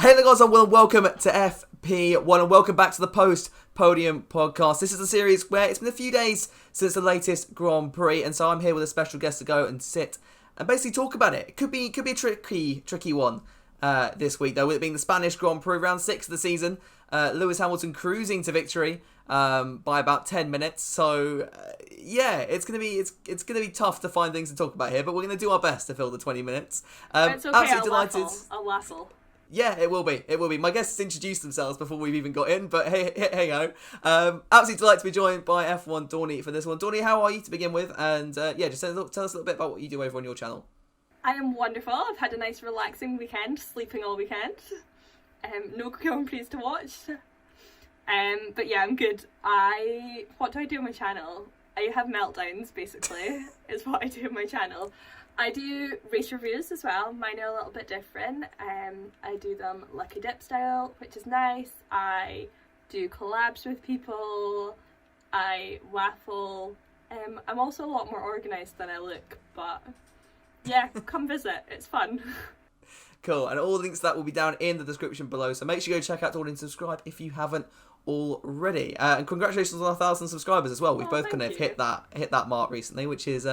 Hey there guys, and welcome to FP1 and welcome back to the Post Podium Podcast. This is a series where it's been a few days since the latest Grand Prix, and so I'm here with a special guest to go and sit and basically talk about it. It could be a tricky one this week though, with it being the Spanish Grand Prix, round 6 of the season. Lewis Hamilton cruising to victory by about 10 minutes. So yeah, it's gonna be tough to find things to talk about here, but we're gonna do our best to fill the 20 minutes. It's okay. I'll waffle. Yeah, it will be. My guests introduced themselves before we've even got in, but hey ho. Absolutely delighted to be joined by F1 Dornie for this one. Dornie, how are you to begin with? And just tell us a little bit about what you do over on your channel. I am wonderful. I've had a nice relaxing weekend, sleeping all weekend. No Grand Prix to watch. But yeah, I'm good. What do I do on my channel? I have meltdowns, basically, is what I do on my channel. I do race reviews as well. Mine are a little bit different. I do them Lucky Dip style, which is nice. I do collabs with people. I waffle. I'm also a lot more organised than I look, but yeah, come visit. It's fun. Cool, and all the links to that will be down in the description below, so make sure you go check out Dornie and subscribe if you haven't already. And congratulations on 1,000 subscribers as well. We've both kind of hit that mark recently, which is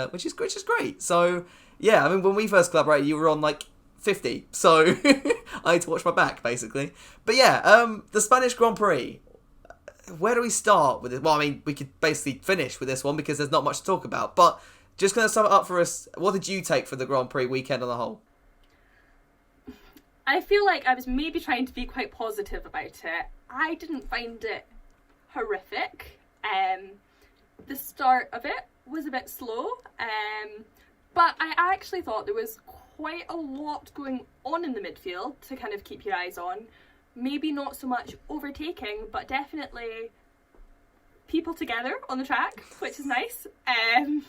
great. So yeah, I mean, when we first collaborated, you were on like 50, so I had to watch my back basically. But yeah, the Spanish Grand Prix. Where do we start with it? Well, I mean, we could basically finish with this one because there's not much to talk about. But just gonna sum it up for us. What did you take for the Grand Prix weekend on the whole? I feel like I was maybe trying to be quite positive about it. I didn't find it horrific. The start of it was a bit slow, but I actually thought there was quite a lot going on in the midfield to kind of keep your eyes on. Maybe not so much overtaking, but definitely people together on the track, which is nice. And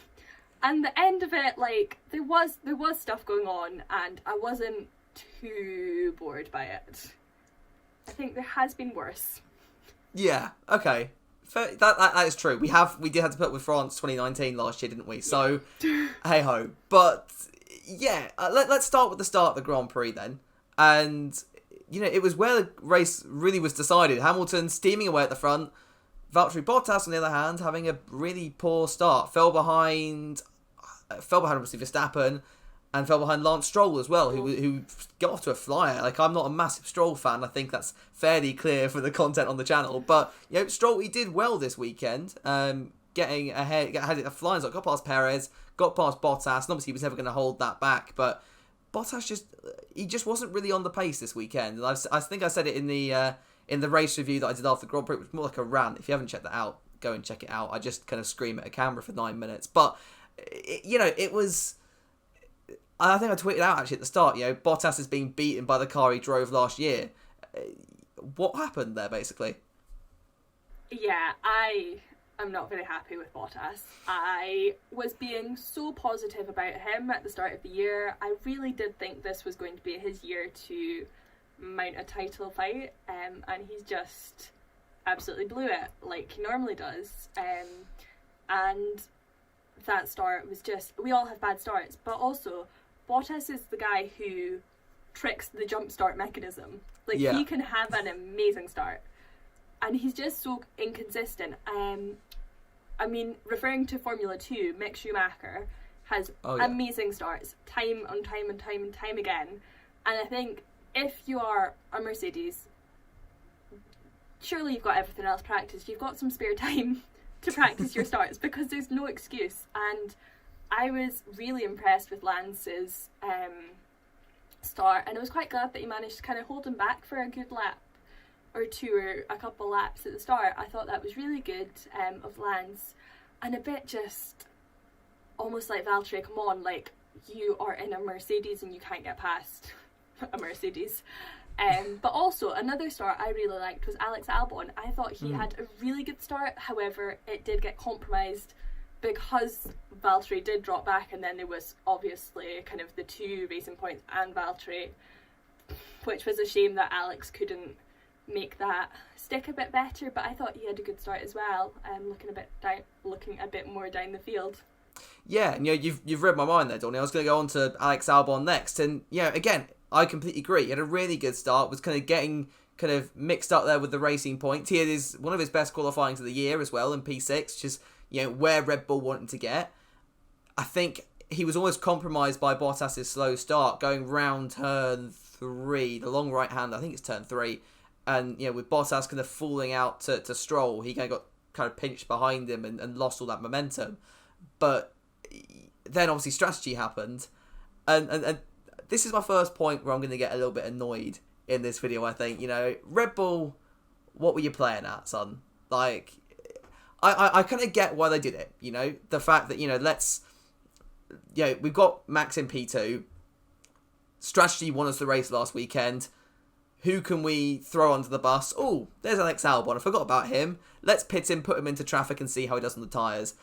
the end of it, like, there was stuff going on, and I wasn't too bored by it. I think there has been worse. Yeah, okay. That is true. We did have to put up with France 2019 last year, didn't we? So, hey ho. But yeah, let's start with the start of the Grand Prix then. And it was where the race really was decided. Hamilton steaming away at the front. Valtteri Bottas, on the other hand, having a really poor start. Fell behind obviously Verstappen. And fell behind Lance Stroll as well, who got off to a flyer. Like, I'm not a massive Stroll fan. I think that's fairly clear for the content on the channel. But, Stroll, he did well this weekend, getting ahead, a flying got past Perez, got past Bottas, and obviously he was never going to hold that back. But Bottas just wasn't really on the pace this weekend. And I think I said it in the race review that I did after the Grand Prix. It was more like a rant. If you haven't checked that out, go and check it out. I just kind of scream at a camera for 9 minutes. But, it was... I think I tweeted out actually at the start, Bottas is being beaten by the car he drove last year. What happened there, basically? Yeah, I am not very happy with Bottas. I was being so positive about him at the start of the year. I really did think this was going to be his year to mount a title fight, and he's just absolutely blew it, like he normally does. And that start was just... We all have bad starts, but also... Bottas is the guy who tricks the jump start mechanism. He can have an amazing start. And he's just so inconsistent. I mean, referring to Formula 2, Mick Schumacher has amazing starts, time and time again. And I think if you are a Mercedes, surely you've got everything else practiced. You've got some spare time to practice your starts because there's no excuse. And I was really impressed with Lance's start, and I was quite glad that he managed to kind of hold him back for a good lap or two, or a couple laps at the start. I thought that was really good of Lance, and a bit just almost like Valtteri, come on, like, you are in a Mercedes and you can't get past a Mercedes. But also, another start I really liked was Alex Albon. I thought he had a really good start, however, it did get compromised because Valtteri did drop back, and then there was obviously kind of the two racing points and Valtteri, which was a shame that Alex couldn't make that stick a bit better, but I thought he had a good start as well, looking a bit more down the field. Yeah, and you've read my mind there, Dornie. I was going to go on to Alex Albon next, and again, I completely agree. He had a really good start, was kind of getting kind of mixed up there with the racing points. He had one of his best qualifying of the year as well in P6, which is, where Red Bull wanted to get. I think he was almost compromised by Bottas's slow start, going round turn 3, the long right hand, I think it's turn 3, and, with Bottas kind of falling out to Stroll, he got pinched behind him and lost all that momentum. But then obviously strategy happened, and this is my first point where I'm going to get a little bit annoyed in this video, I think. Red Bull, what were you playing at, son? Like, I kind of get why they did it, the fact that, we've got Max in P2, strategy won us the race last weekend. Who can we throw onto the bus? Oh, there's Alex Albon. I forgot about him. Let's pit him, put him into traffic and see how he does on the tyres.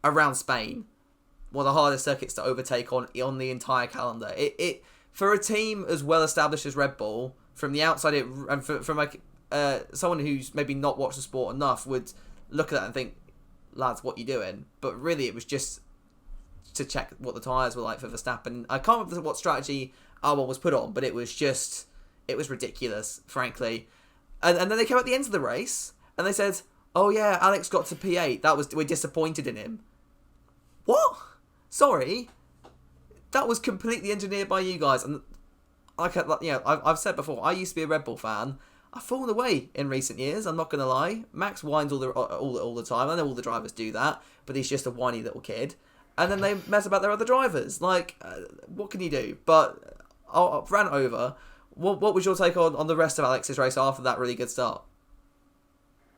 Around Spain, one of the hardest circuits to overtake on the entire calendar. It for a team as well established as Red Bull, from the outside, and from like someone who's maybe not watched the sport enough would look at that and think, lads, what you doing? But really, it was just to check what the tyres were like for Verstappen. I can't remember what strategy Albon was put on, but it was ridiculous, frankly. And then they came at the end of the race, and they said, oh yeah, Alex got to P8. We're disappointed in him. What? Sorry? That was completely engineered by you guys. And I've said before, I used to be a Red Bull fan. I've fallen away in recent years, I'm not going to lie. Max whines all the time. I know all the drivers do that, but he's just a whiny little kid. And then they mess about their other drivers. Like, what can you do? But I'll rant over. What was your take on the rest of Alex's race after that really good start?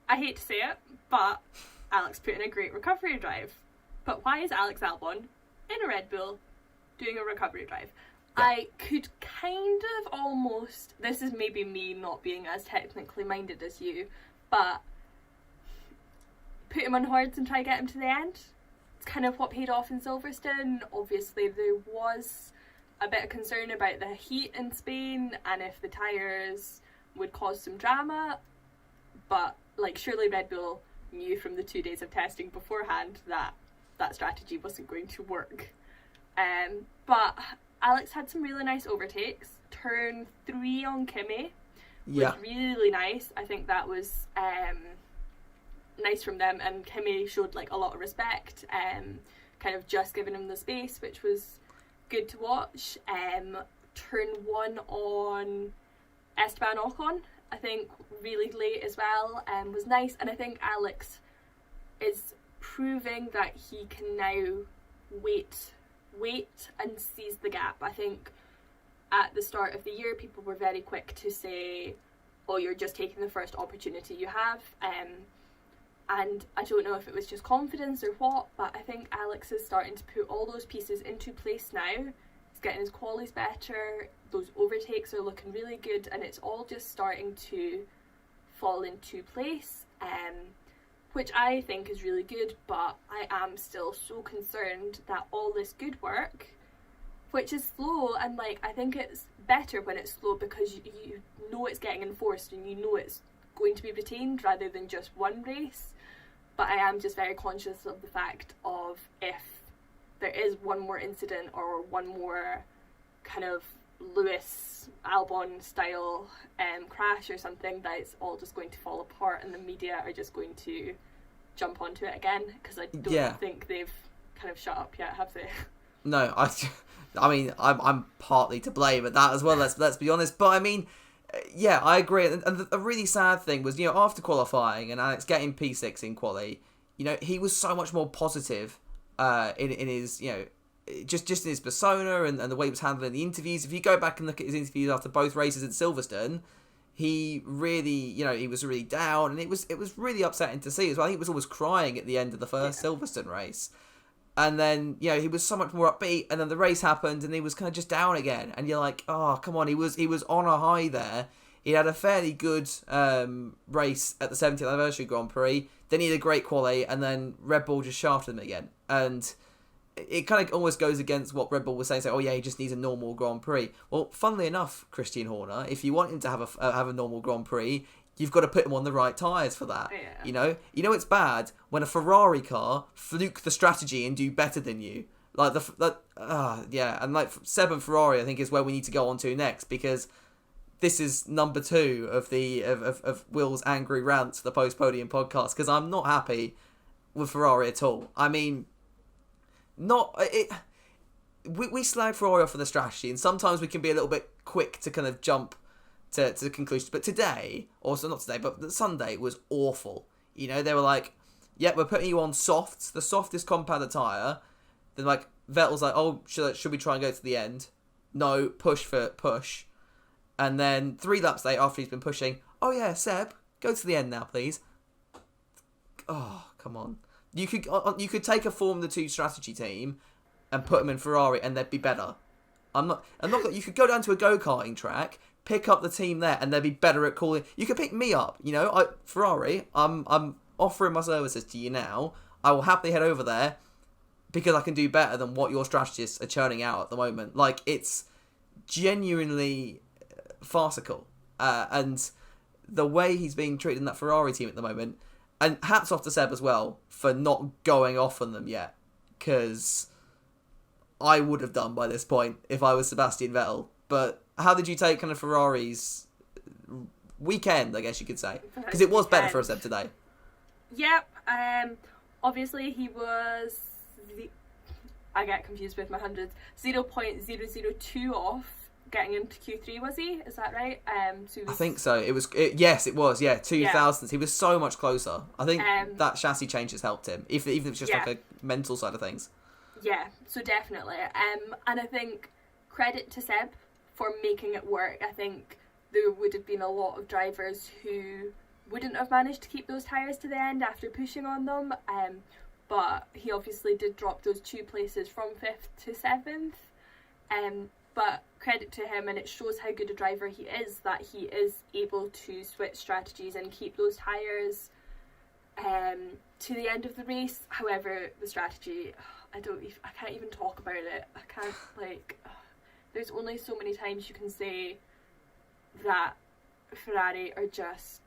I hate to say it, but Alex put in a great recovery drive. But why is Alex Albon in a Red Bull doing a recovery drive? Yeah. I could kind of almost, this is maybe me not being as technically minded as you, but put him on hards and try to get him to the end. It's kind of what paid off in Silverstone. Obviously there was a bit of concern about the heat in Spain and if the tyres would cause some drama, but surely Red Bull knew from the 2 days of testing beforehand that strategy wasn't going to work. But Alex had some really nice overtakes. Turn 3 on Kimi was really nice. I think that was nice from them, and Kimi showed a lot of respect, kind of just giving him the space, which was good to watch. Turn 1 on Esteban Ocon, I think really late as well, was nice, and I think Alex is proving that he can now wait and seize the gap. I think at the start of the year people were very quick to say, oh, you're just taking the first opportunity you have, and I don't know if it was just confidence or what, but I think Alex is starting to put all those pieces into place now. He's getting his qualies better, those overtakes are looking really good, and it's all just starting to fall into place, which I think is really good. But I am still so concerned that all this good work, which is slow, and I think it's better when it's slow because you know it's getting enforced and you know it's going to be retained rather than just one race. But I am just very conscious of the fact of if there is one more incident or one more kind of Lewis Albon style crash or something, that it's all just going to fall apart and the media are just going to jump onto it again, because I don't think they've kind of shut up yet, have they? No, I mean I'm partly to blame at that as well. Let's be honest. But I mean, yeah, I agree. And the really sad thing was, after qualifying and Alex getting P6 in quali, he was so much more positive in his, just in his persona and the way he was handling the interviews. If you go back and look at his interviews after both races at Silverstone, he really, he was really down, and it was really upsetting to see as well. I think he was almost crying at the end of the first Silverstone race. And then, he was so much more upbeat, and then the race happened, and he was kind of just down again. And you're like, oh, come on, he was on a high there. He had a fairly good race at the 70th anniversary Grand Prix. Then he had a great quali, and then Red Bull just shafted him again. And it kind of almost goes against what Red Bull was saying. Oh yeah, he just needs a normal Grand Prix. Well, funnily enough, Christian Horner, if you want him to have a normal Grand Prix, you've got to put him on the right tyres for that. Yeah. You know it's bad when a Ferrari car fluke the strategy and do better than you. Like and like Seb and Ferrari, I think is where we need to go on to next, because this is number 2 of the of Will's angry rant to the Post Podium podcast, because I'm not happy with Ferrari at all. I mean, we slag Ferrari off for the strategy, and sometimes we can be a little bit quick to kind of jump to the conclusions. But today, also not today, but Sunday was awful. You know, they were like, "Yeah, we're putting you on softs, the softest compound tyre." Then like Vettel's like, "Oh, should we try and go to the end?" No, push for push. And then 3 laps later, after he's been pushing, "Oh yeah, Seb, go to the end now, please." Oh, come on. You could take a Formula 2 strategy team and put them in Ferrari, and they'd be better. I'm not. You could go down to a go-karting track, pick up the team there, and they'd be better at calling. You could pick me up. You know, Ferrari. I'm offering my services to you now. I will happily head over there because I can do better than what your strategists are churning out at the moment. Like, it's genuinely farcical, and the way he's being treated in that Ferrari team at the moment. And hats off to Seb as well for not going off on them yet, because I would have done by this point if I was Sebastian Vettel. But how did you take kind of Ferrari's weekend, I guess you could say? Because it was better for Seb today. Yep. Obviously, he was... I get confused with my hundreds. 0.002 off getting into Q3, was he? Is that right? So I think so. Yes, it was. Yeah, 2000s. Yeah. He was so much closer. I think that chassis change has helped him, even if it's just like a mental side of things. Yeah, so definitely. And I think credit to Seb for making it work. I think there would have been a lot of drivers who wouldn't have managed to keep those tyres to the end after pushing on them. But he obviously did drop those 2 places from 5th to 7th. But credit to him, and it shows how good a driver he is, that he is able to switch strategies and keep those tyres to the end of the race. However, the strategy, I can't even talk about it. I can't, there's only so many times you can say that Ferrari are just,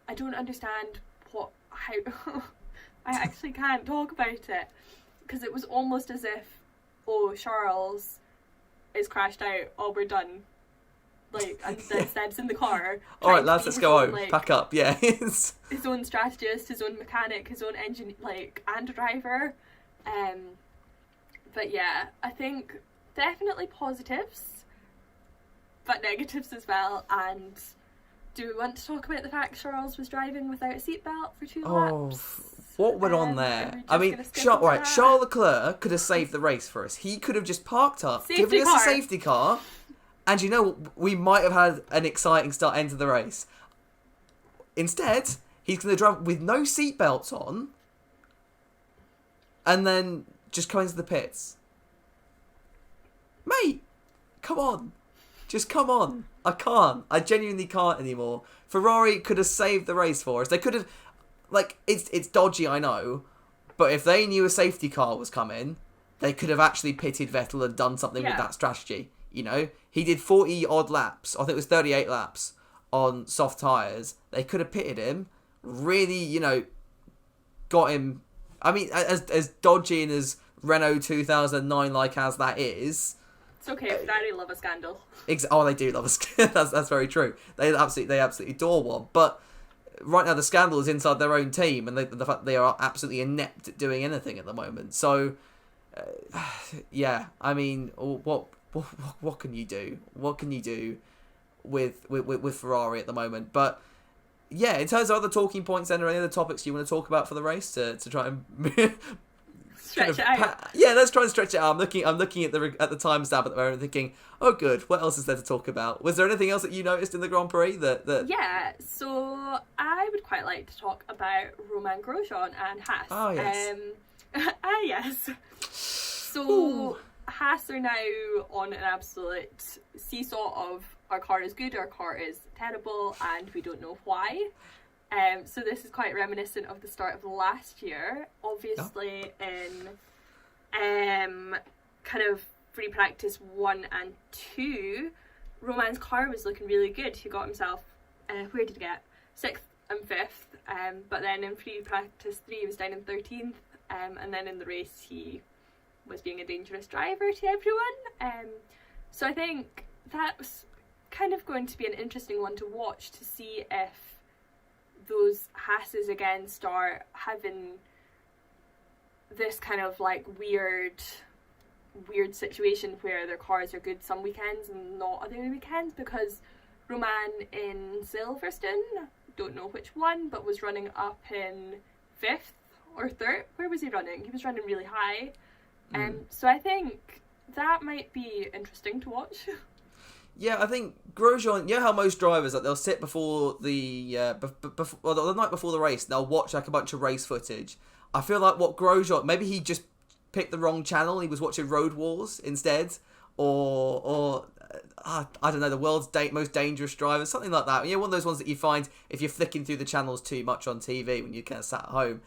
I don't understand how, I actually can't talk about it, because it was almost as if, Charles is crashed out, we're done. And then Seb's in the car. Alright lads, let's go home. Pack up, yeah. His own strategist, his own mechanic, his own engine, and driver. But yeah, I think definitely positives, but negatives as well. And do we want to talk about the fact Charles was driving without a seatbelt for 2 laps? What went on there? I mean, Charles Leclerc could have saved the race for us. He could have just parked up, given us a safety car, and you know, we might have had an exciting end to the race. Instead, he's going to drive with no seatbelts on, and then just come into the pits. Mate, come on. Just come on. I can't. I genuinely can't anymore. Ferrari could have saved the race for us. They could have... it's dodgy, I know, but if they knew a safety car was coming, they could have actually pitted Vettel and done something with that strategy. You know, he did 40 odd laps. I think it was 38 laps on soft tyres. They could have pitted him, really, got him. I mean, as dodgy and as Renault 2009 as that is. It's okay. Ferrari love a scandal. They do love a scandal. That's very true. They absolutely adore one, but. Right now, the scandal is inside their own team, and the fact they are absolutely inept at doing anything at the moment. So, I mean, what can you do? What can you do with Ferrari at the moment? But yeah, in terms of other talking points, and any other topics you want to talk about for the race to try and stretch it out. Let's try and stretch it out. I'm looking at the timestamp at the moment, thinking, oh, good. What else is there to talk about? Was there anything else that you noticed in the Grand Prix that? Yeah. So I would quite like to talk about Romain Grosjean and Haas. Oh yes. Yes. So Haas are now on an absolute seesaw of our car is good, our car is terrible, and we don't know why. So this is quite reminiscent of the start of last year. Obviously, in kind of free practice 1 and 2, Romain's car was looking really good. He got himself, where did he get? 6th and 5th. But then in free practice 3, he was down in 13th. And then in the race, he was being a dangerous driver to everyone. So I think that's kind of going to be an interesting one to watch, to see if those Hasses again start having this kind of like weird situation where their cars are good some weekends and not other weekends, because Roman in Silverstone, don't know which one, but was running up in 5th or 3rd. Where was he running? He was running really high. So I think that might be interesting to watch. Yeah, I think Grosjean, you know how most drivers, like, they'll sit before the the night before the race, and they'll watch like a bunch of race footage. I feel like what Grosjean, maybe he just picked the wrong channel. He was watching Road Wars instead, or I don't know, the world's most dangerous drivers, something like that. You know, one of those ones that you find if you're flicking through the channels too much on TV when you kind of sat at home.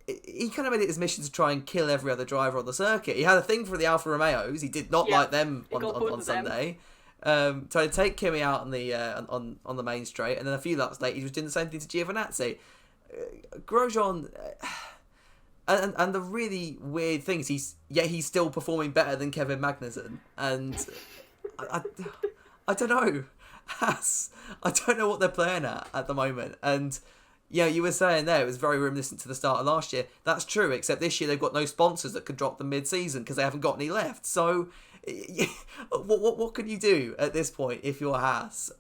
He kind of made it his mission to try and kill every other driver on the circuit. He had a thing for the Alfa Romeos. He did not like them on Sunday. Tried to take Kimi out on the main straight, and then a few laps later he was doing the same thing to Giovinazzi. Grosjean, and the really weird thing is he's still performing better than Kevin Magnussen, and I don't know. I don't know what they're playing at the moment, and yeah, you were saying there it was very reminiscent to the start of last year. That's true, except this year they've got no sponsors that could drop them mid-season because they haven't got any left. So, what can you do at this point if you're Haas?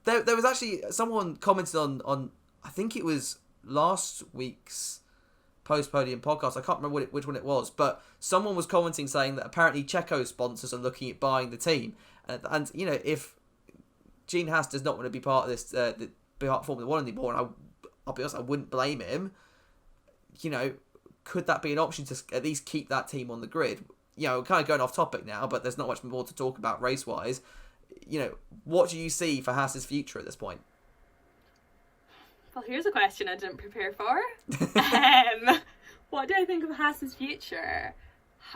There was actually someone commented on I think it was last week's Post Podium Podcast. I can't remember which one it was, but someone was commenting saying that apparently Checo's sponsors are looking at buying the team, and you know, if Gene Haas does not want to be part of this part of Formula One anymore, and I'll be honest, I wouldn't blame him. You know, could that be an option to at least keep that team on the grid? You know, we're kind of going off topic now, but there's not much more to talk about race-wise. You know, what do you see for Haas's future at this point? Well, here's a question I didn't prepare for. What do I think of Haas's future?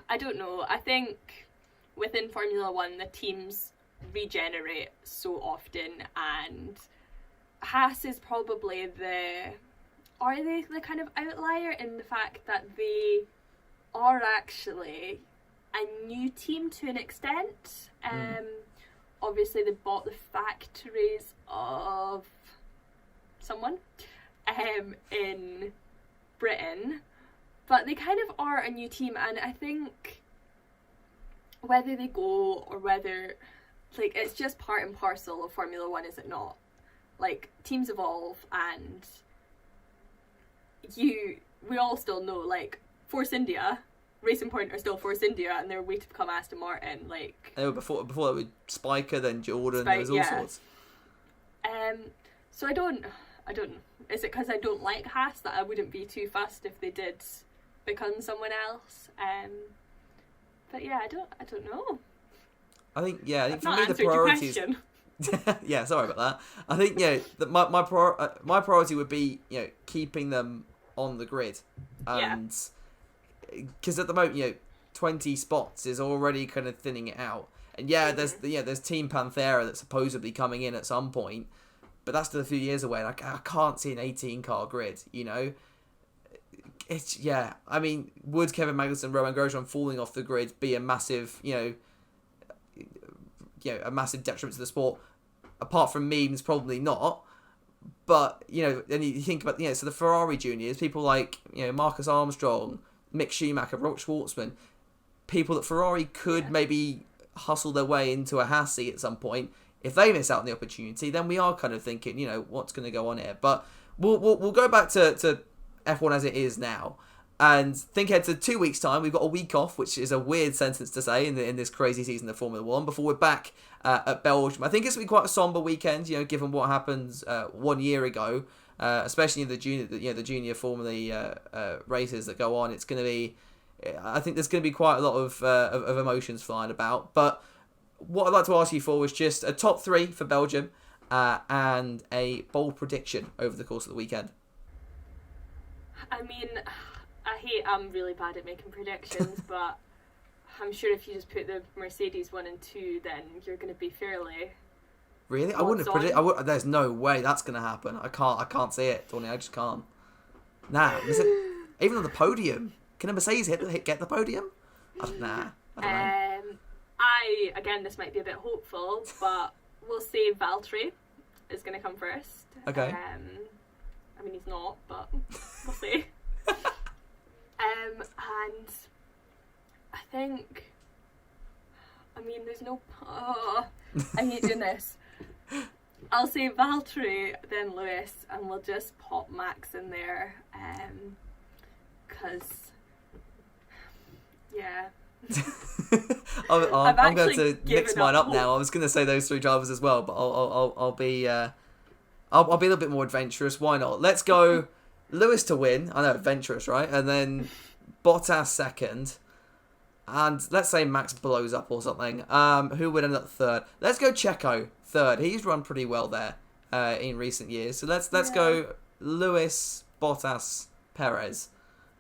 I don't know. I think within Formula One, the teams regenerate so often, and Haas is probably the kind of outlier in the fact that they are actually a new team to an extent. Obviously they bought the factories of someone in Britain, but they kind of are a new team, and I think whether they go or whether, like, it's just part and parcel of Formula One, is it not? Like, teams evolve, and we all still know, like, Force India, Racing Point are still Force India, and they're waiting to become Aston Martin. Like, they were before it was Spiker, then Jordan. There was all sorts. So I don't know. Is it because I don't like Haas that I wouldn't be too fussed if they did become someone else? But yeah, I don't know. I think for me the priorities. Yeah, sorry about that. I think my priority would be keeping them on the grid, and because at the moment 20 spots is already kind of thinning it out, and there's Team Panthera that's supposedly coming in at some point, but that's still a few years away. Like, I can't see an 18-car grid. It's I mean, would Kevin Magnussen, Roman Grosjean falling off the grid be a massive a massive detriment to the sport? Apart from memes, probably not. But then you think about so the Ferrari juniors, people like Marcus Armstrong, Mick Schumacher, Robert Schwartzman, people that Ferrari could maybe hustle their way into a Haas seat at some point. If they miss out on the opportunity, then we are kind of thinking, what's going to go on here. But we'll go back to F1 as it is now, and think ahead to 2 weeks' time. We've got a week off, which is a weird sentence to say in this crazy season of Formula One, before we're back at Belgium. I think it's going to be quite a somber weekend, given what happened 1 year ago, especially in the junior Formula races that go on. It's going to be, I think there's going to be quite a lot of emotions flying about. But what I'd like to ask you for was just a top 3 for Belgium and a bold prediction over the course of the weekend. I mean, I'm really bad at making predictions, but I'm sure if you just put the Mercedes 1 and 2, then you're going to be fairly... Really? I wouldn't have predicted... There's no way that's going to happen. I can't see it, Dornie. I just can't. Nah, even on the podium. Can a Mercedes get the podium? Nah, I don't know. Again, this might be a bit hopeful, but we'll say Valtteri is going to come first. Okay. I mean, he's not, but we'll see. And I think, I mean, there's no... Oh, I hate doing this. I'll say Valtteri, then Lewis, and we'll just pop Max in there. Because, yeah. I'm going to mix mine up now. I was going to say those three drivers as well, but I'll be a little bit more adventurous. Why not? Let's go Lewis to win. I know, adventurous, right? And then Bottas second. And let's say Max blows up or something. Who would end up third? Let's go Checo third. He's run pretty well there in recent years. So let's go Lewis, Bottas, Perez.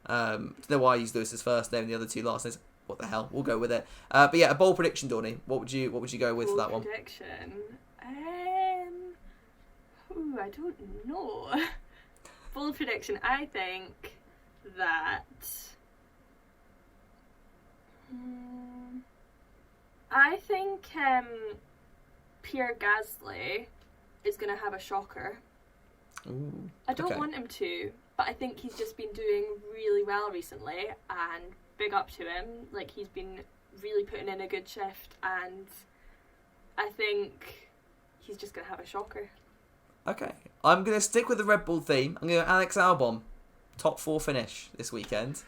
Don't know why I used Lewis's first name and the other two last names. What the hell? We'll go with it. But yeah, a bold prediction, Dornie. What would you go with for that one? Bold prediction. I don't know. Bold prediction. I think that. I think Pierre Gasly is going to have a shocker. Ooh, I don't want him to, but I think he's just been doing really well recently, and big up to him. Like, he's been really putting in a good shift, and I think he's just going to have a shocker. Okay. I'm going to stick with the Red Bull theme. I'm going to go Alex Albom. Top 4 finish this weekend.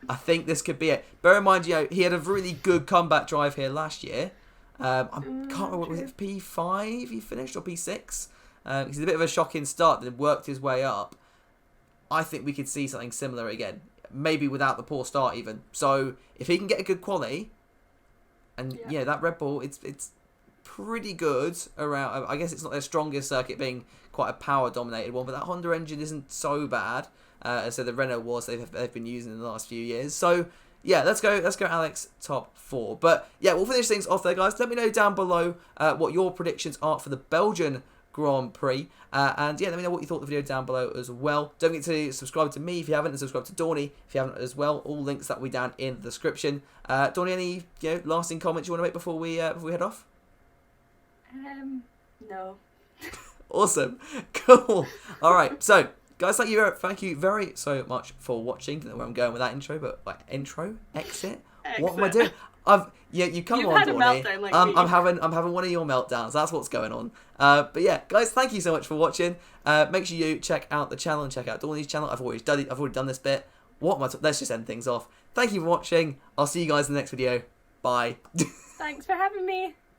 I think this could be it. Bear in mind, he had a really good comeback drive here last year. I can't remember, was it P5 he finished or P6? He's a bit of a shocking start, then worked his way up. I think we could see something similar again. Maybe without the poor start even. So if he can get a good quality, and that Red Bull, it's pretty good around. I guess it's not their strongest circuit, being quite a power dominated one, but that Honda engine isn't so bad. As the Renault was they've been using in the last few years. So yeah, let's go Alex top 4. But yeah, we'll finish things off there, guys. Let me know down below what your predictions are for the Belgian Grand Prix. And yeah, let me know what you thought of the video down below as well. Don't forget to subscribe to me if you haven't, and subscribe to Dornie if you haven't as well. All links that will be down in the description. Dornie, any lasting comments you want to make before we head off? No. Awesome. Cool. All right. So, guys, thank you very so much for watching. Don't know where I'm going with that intro, but like intro, exit. What am I doing? You come You've on, had a Dornie. meltdown like I'm having one of your meltdowns. That's what's going on. But yeah, guys, thank you so much for watching. Make sure you check out the channel and check out Dornie's channel. I've already done this bit. Let's just end things off. Thank you for watching. I'll see you guys in the next video. Bye. Thanks for having me.